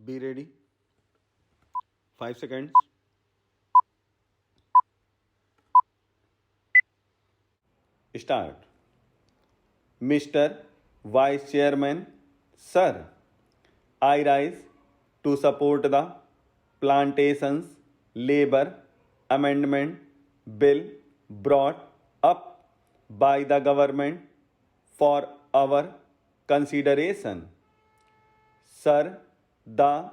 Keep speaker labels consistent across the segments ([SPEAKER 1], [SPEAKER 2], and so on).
[SPEAKER 1] Be ready. 5 seconds. Start. Mr. Vice Chairman, Sir, I rise to support the Plantations Labor Amendment Bill brought up by the government for our consideration. Sir, the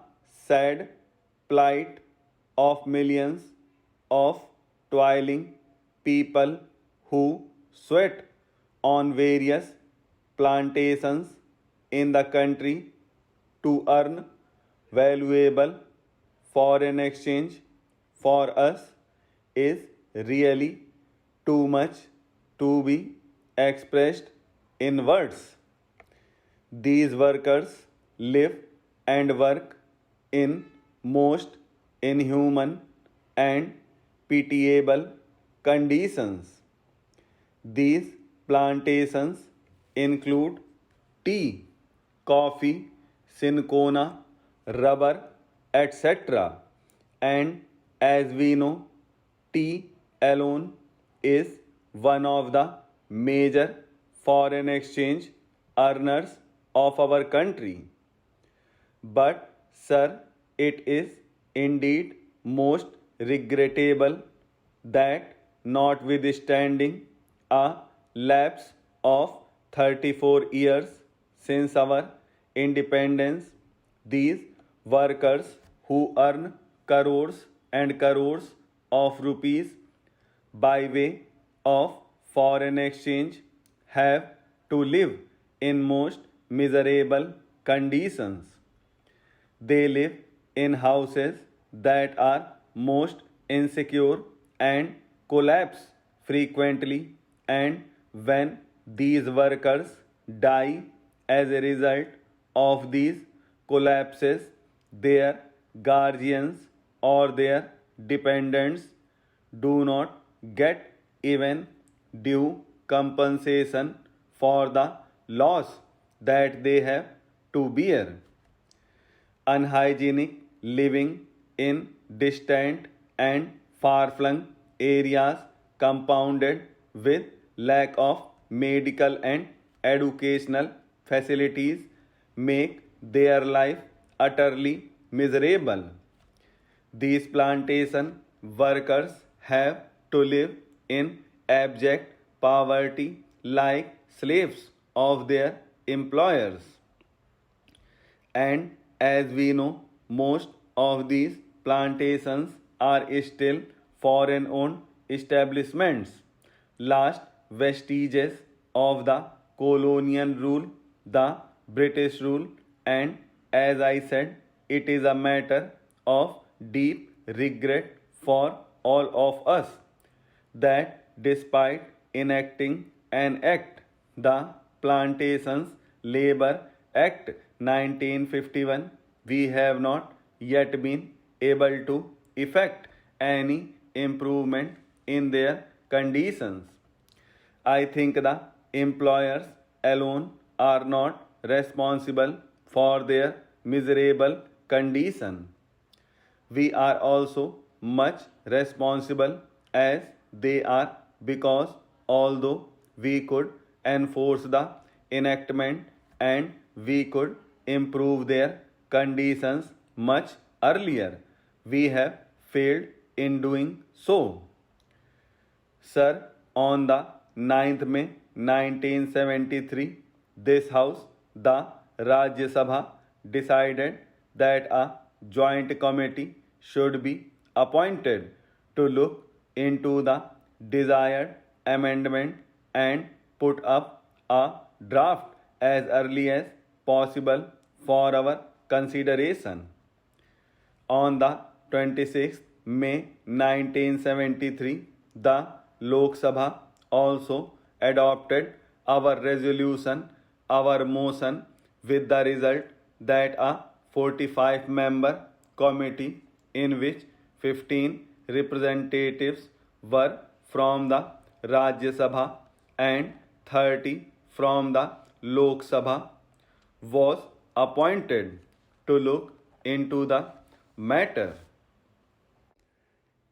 [SPEAKER 1] sad plight of millions of toiling people who sweat on various plantations in the country to earn valuable foreign exchange for us is really too much to be expressed in words. These workers live and work in most inhuman and pitiable conditions. These plantations include tea, coffee, cinchona, rubber, etc. And as we know, tea alone is one of the major foreign exchange earners of our country. But, sir, it is indeed most regrettable that, notwithstanding a lapse of 34 years since our independence, these workers who earn crores and crores of rupees by way of foreign exchange have to live in most miserable conditions. They live in houses that are most insecure and collapse frequently, and when these workers die as a result of these collapses, their guardians or their dependents do not get even due compensation for the loss that they have to bear. Unhygienic living in distant and far-flung areas compounded with lack of medical and educational facilities make their life utterly miserable. These plantation workers have to live in abject poverty like slaves of their employers. And as we know, most of these plantations are still foreign owned establishments, last vestiges of the colonial rule, the British rule, and as I said, it is a matter of deep regret for all of us that despite enacting an act, the Plantations Labor Act 1951, we have not yet been able to effect any improvement in their conditions. I think the employers alone are not responsible for their miserable condition. We are also much responsible as they are, because although we could enforce the enactment and we could improve their conditions much earlier, we have failed in doing so. Sir, on the 9th May 1973, this House, the Rajya Sabha, decided that a joint committee should be appointed to look into the desired amendment and put up a draft as early as possible for our consideration. On the 26th May 1973, the Lok Sabha also adopted our resolution, our motion, with the result that a 45-member committee in which 15 representatives were from the Rajya Sabha and 30 from the Lok Sabha was appointed to look into the matter.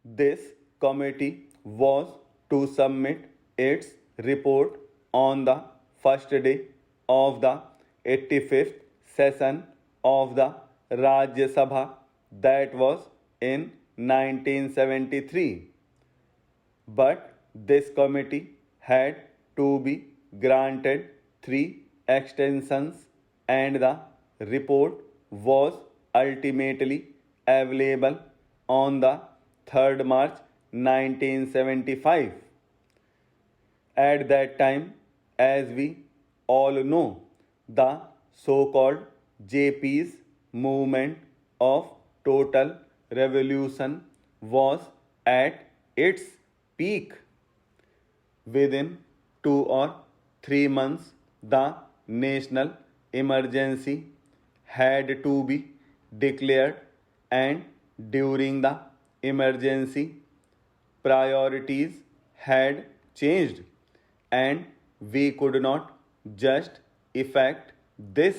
[SPEAKER 1] This committee was to submit its report on the first day of the 85th session of the Rajya Sabha, that was in 1973. But this committee had to be granted 3 extensions, and the report was ultimately available on the 3rd March 1975. At that time, as we all know, the so-called JP's movement of total revolution was at its peak. Within 2 or 3 months, the national emergency had to be declared, and during the emergency, priorities had changed, and we could not just effect this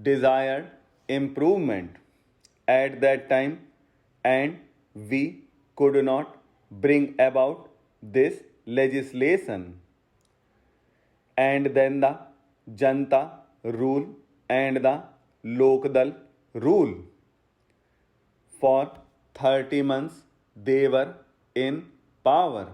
[SPEAKER 1] desired improvement at that time, and we could not bring about this legislation. And then the Janta rule and the Lokdal rule. For 30 months they were in power,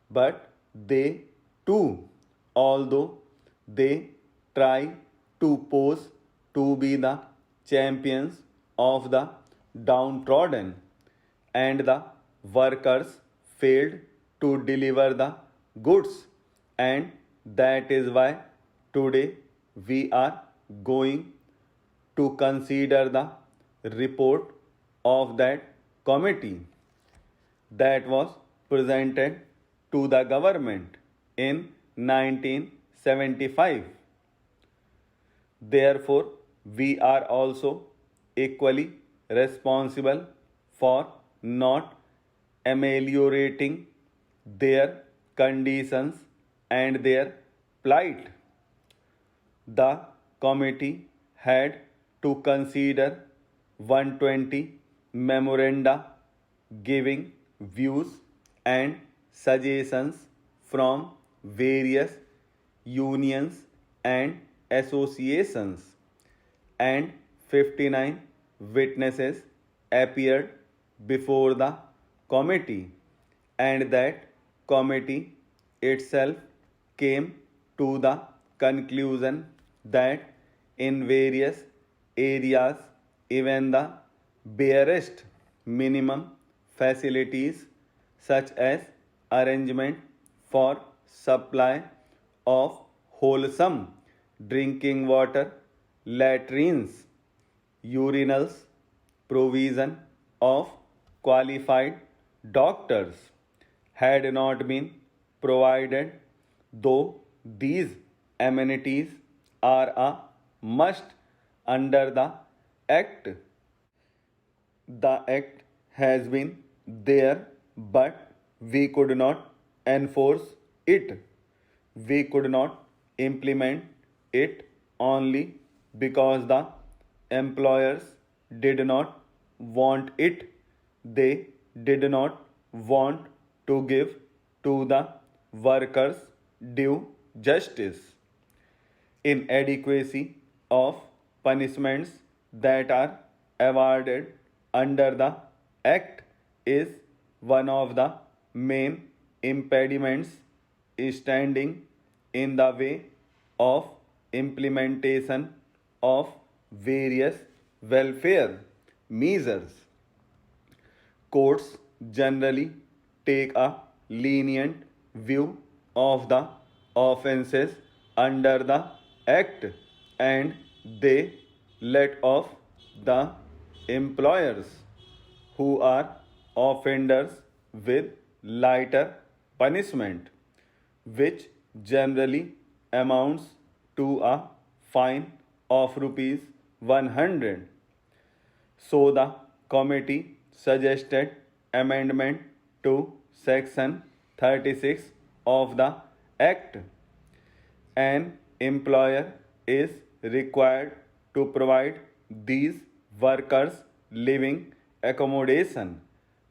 [SPEAKER 1] but they too, although they try to pose to be the champions of the downtrodden and the workers, failed to deliver the goods, and that is why today we are going to consider the report of that committee that was presented to the government in 1975. Therefore, we are also equally responsible for not ameliorating their conditions and their plight. The committee had to consider 120 memoranda giving views and suggestions from various unions and associations, and 59 witnesses appeared before the committee, and that committee itself came to the conclusion that in various areas even the barest minimum facilities, such as arrangement for supply of wholesome drinking water, latrines, urinals, provision of qualified doctors, had not been provided, though these amenities are a must under the Act. The Act has been there, but we could not enforce it. We could not implement it only because the employers did not want it. They did not want to give to the workers due justice. Inadequacy of punishments that are awarded under the Act is one of the main impediments standing in the way of implementation of various welfare measures. Courts generally take a lenient view of the offences under the Act, and they let off the employers who are offenders with lighter punishment, which generally amounts to a fine of rupees 100. So the committee suggested amendment to section 36 of the Act. An employer is required to provide these workers living accommodation,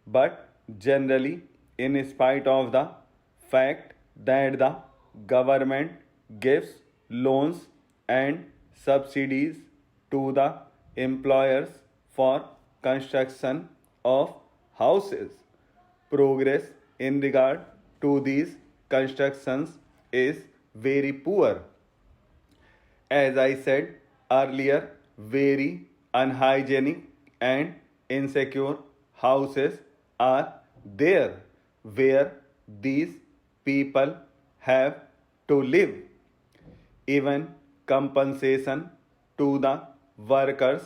[SPEAKER 1] but generally, in spite of the fact that the government gives loans and subsidies to the employers for construction of houses, progress in regard to these constructions is very poor. As I said earlier, very unhygienic and insecure houses are there where these people have to live. Even compensation to the workers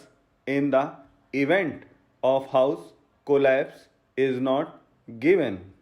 [SPEAKER 1] in the event of house collapse is not given.